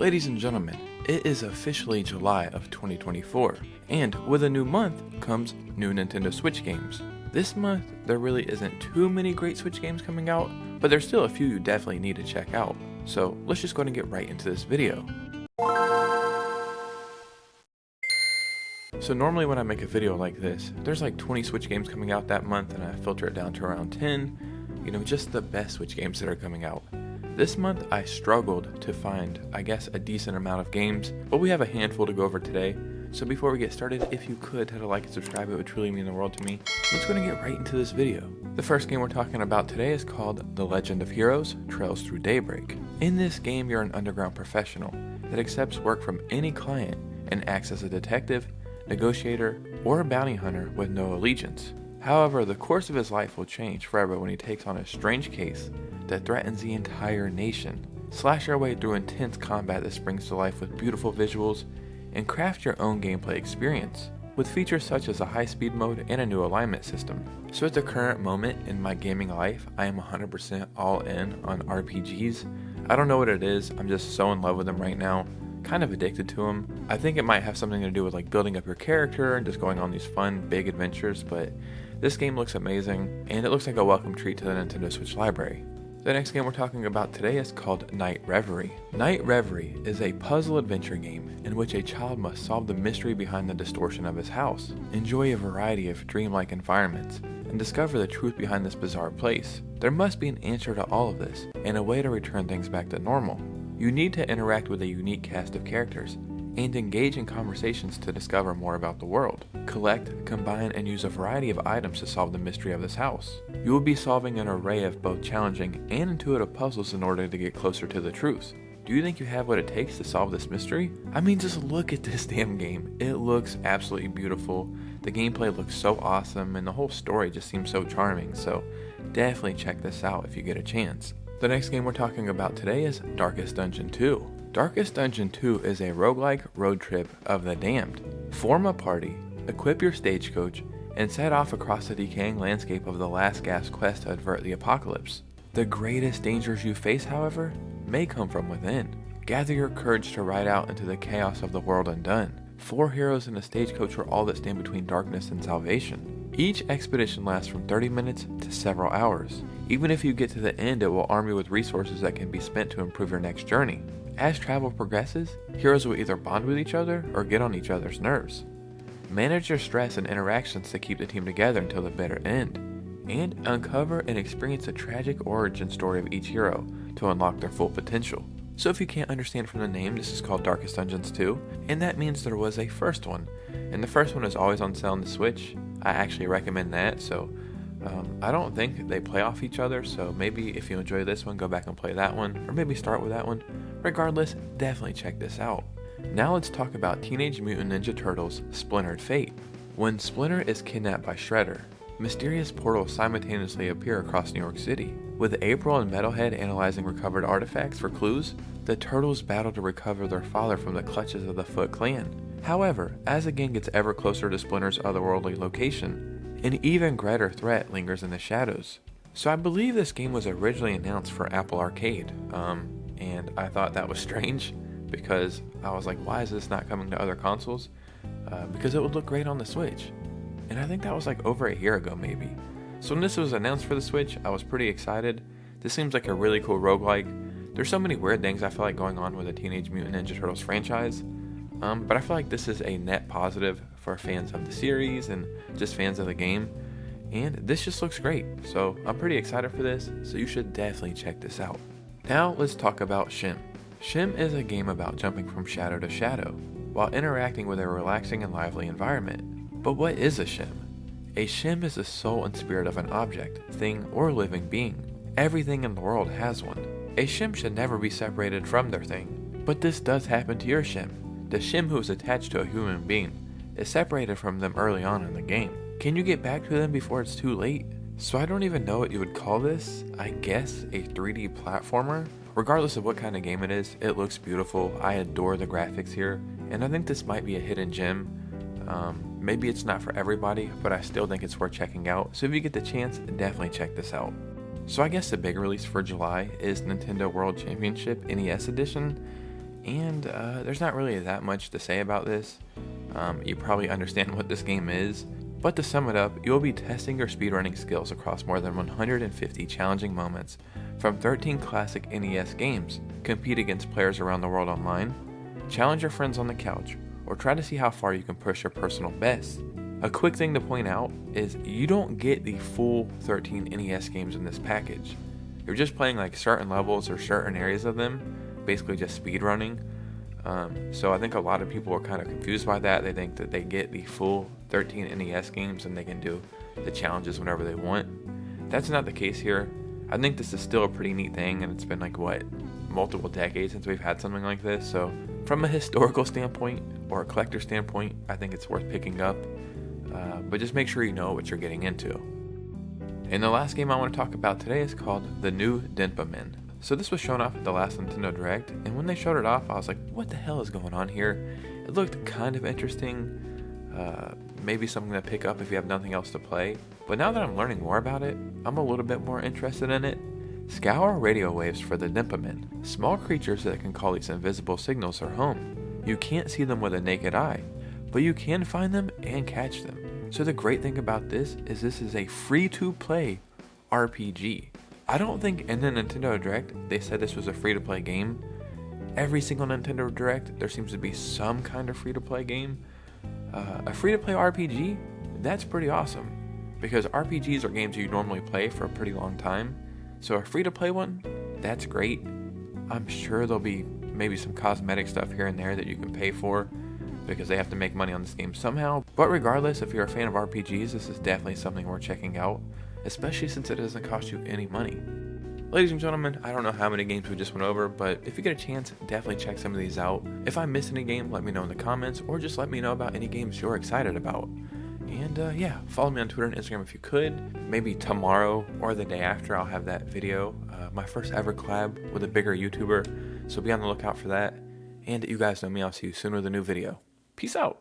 Ladies and gentlemen, it is officially July of 2024, and with a new month comes new Nintendo Switch games. This month, there really isn't too many great Switch games coming out, but there's still a few you definitely need to check out. So let's just go ahead and get right into this video. So normally when I make a video like this, there's like 20 Switch games coming out that month and I filter it down to around 10, just the best Switch games that are coming out. This month I struggled to find, I guess, a decent amount of games, but we have a handful to go over today. So before we get started, if you could hit a like and subscribe, it would truly mean the world to me. Let's go and get right into this video. The first game we're talking about today is called The Legend of Heroes: Trails Through Daybreak. In this game, you're an underground professional that accepts work from any client and acts as a detective, negotiator, or a bounty hunter with no allegiance. However, the course of his life will change forever when he takes on a strange case that threatens the entire nation. Slash your way through intense combat that springs to life with beautiful visuals, and craft your own gameplay experience, with features such as a high-speed mode and a new alignment system. So at the current moment in my gaming life, I am 100% all in on RPGs. I don't know what it is, I'm just so in love with them right now, kind of addicted to them. I think it might have something to do with like building up your character and just going on these fun, big adventures, but this game looks amazing, and it looks like a welcome treat to the Nintendo Switch library. The next game we're talking about today is called Night Reverie. Night Reverie is a puzzle adventure game in which a child must solve the mystery behind the distortion of his house, enjoy a variety of dreamlike environments, and discover the truth behind this bizarre place. There must be an answer to all of this, and a way to return things back to normal. You need to interact with a unique cast of characters, and engage in conversations to discover more about the world. Collect, combine, and use a variety of items to solve the mystery of this house. You will be solving an array of both challenging and intuitive puzzles in order to get closer to the truth. Do you think you have what it takes to solve this mystery? I mean, just look at this damn game. It looks absolutely beautiful. The gameplay looks so awesome, and the whole story just seems so charming, so definitely check this out if you get a chance. The next game we're talking about today is Darkest Dungeon 2. Darkest Dungeon 2 is a roguelike road trip of the damned. Form a party, equip your stagecoach, and set off across the decaying landscape of the last gasp quest to avert the apocalypse. The greatest dangers you face, however, may come from within. Gather your courage to ride out into the chaos of the world undone. 4 heroes in a stagecoach are all that stand between darkness and salvation. Each expedition lasts from 30 minutes to several hours. Even if you get to the end, it will arm you with resources that can be spent to improve your next journey. As travel progresses, heroes will either bond with each other or get on each other's nerves. Manage your stress and interactions to keep the team together until the bitter end, and uncover and experience the tragic origin story of each hero to unlock their full potential. So if you can't understand from the name, this is called Darkest Dungeons 2, and that means there was a first one, and the first one is always on sale on the Switch. I actually recommend that, so I don't think they play off each other, so maybe if you enjoy this one, go back and play that one, or maybe start with that one. Regardless, definitely check this out. Now let's talk about Teenage Mutant Ninja Turtles: Splintered Fate. When Splinter is kidnapped by Shredder, mysterious portals simultaneously appear across New York City. With April and Metalhead analyzing recovered artifacts for clues, the Turtles battle to recover their father from the clutches of the Foot Clan. However, as the gang gets ever closer to Splinter's otherworldly location, an even greater threat lingers in the shadows. So I believe this game was originally announced for Apple Arcade, and I thought that was strange because I was like, why is this not coming to other consoles? Because it would look great on the Switch. And I think that was like over a year ago maybe. So when this was announced for the Switch, I was pretty excited. This seems like a really cool roguelike. There's so many weird things I feel like going on with the Teenage Mutant Ninja Turtles franchise. But I feel like this is a net positive for fans of the series and just fans of the game. And this just looks great. So I'm pretty excited for this, so you should definitely check this out. Now let's talk about SCHiM. SCHiM is a game about jumping from shadow to shadow, while interacting with a relaxing and lively environment. But what is a SCHiM? A SCHiM is the soul and spirit of an object, thing, or living being. Everything in the world has one. A SCHiM should never be separated from their thing. But this does happen to your SCHiM. The SCHiM who is attached to a human being is separated from them early on in the game. Can you get back to them before it's too late? So I don't even know what you would call this. I guess a 3D platformer? Regardless of what kind of game it is, it looks beautiful. I adore the graphics here, and I think this might be a hidden gem. Maybe it's not for everybody, but I still think it's worth checking out. So if you get the chance, definitely check this out. So I guess the big release for July is Nintendo World Championship NES Edition, and And there's not really that much to say about this. You probably understand what this game is. But to sum it up, you'll be testing your speedrunning skills across more than 150 challenging moments from 13 classic NES games. Compete against players around the world online, challenge your friends on the couch, or try to see how far you can push your personal best. A quick thing to point out is you don't get the full 13 NES games in this package. You're just playing like certain levels or certain areas of them, basically just speedrunning. So I think a lot of people are kind of confused by that. They think that they get the full 13 NES games and they can do the challenges whenever they want. That's not the case here. I think this is still a pretty neat thing, and it's been like, multiple decades since we've had something like this. So from a historical standpoint or a collector standpoint, I think it's worth picking up. But just make sure you know what you're getting into. And the last game I want to talk about today is called the new DENPA. So this was shown off at the last Nintendo Direct, and when they showed it off, I was like, what the hell is going on here? It looked kind of interesting, maybe something to pick up if you have nothing else to play. But now that I'm learning more about it, I'm a little bit more interested in it. Scour radio waves for the DENPA. Small creatures that can call these invisible signals their home. You can't see them with a naked eye, but you can find them and catch them. So the great thing about this is a free-to-play RPG. I don't think in the Nintendo Direct they said this was a free-to-play game. Every single Nintendo Direct there seems to be some kind of free-to-play game. A free-to-play RPG, that's pretty awesome, because RPGs are games you normally play for a pretty long time. So a free-to-play one, that's great. I'm sure there'll be maybe some cosmetic stuff here and there that you can pay for, because they have to make money on this game somehow. But regardless, if you're a fan of RPGs, this is definitely something worth checking out, especially since it doesn't cost you any money. Ladies and gentlemen, I don't know how many games we just went over, but if you get a chance, definitely check some of these out. If I missed any game, let me know in the comments, or just let me know about any games you're excited about. And yeah, follow me on Twitter and Instagram if you could. Maybe tomorrow or the day after I'll have that video, my first ever collab with a bigger YouTuber, so be on the lookout for that. And you guys know me, I'll see you soon with a new video. Peace out.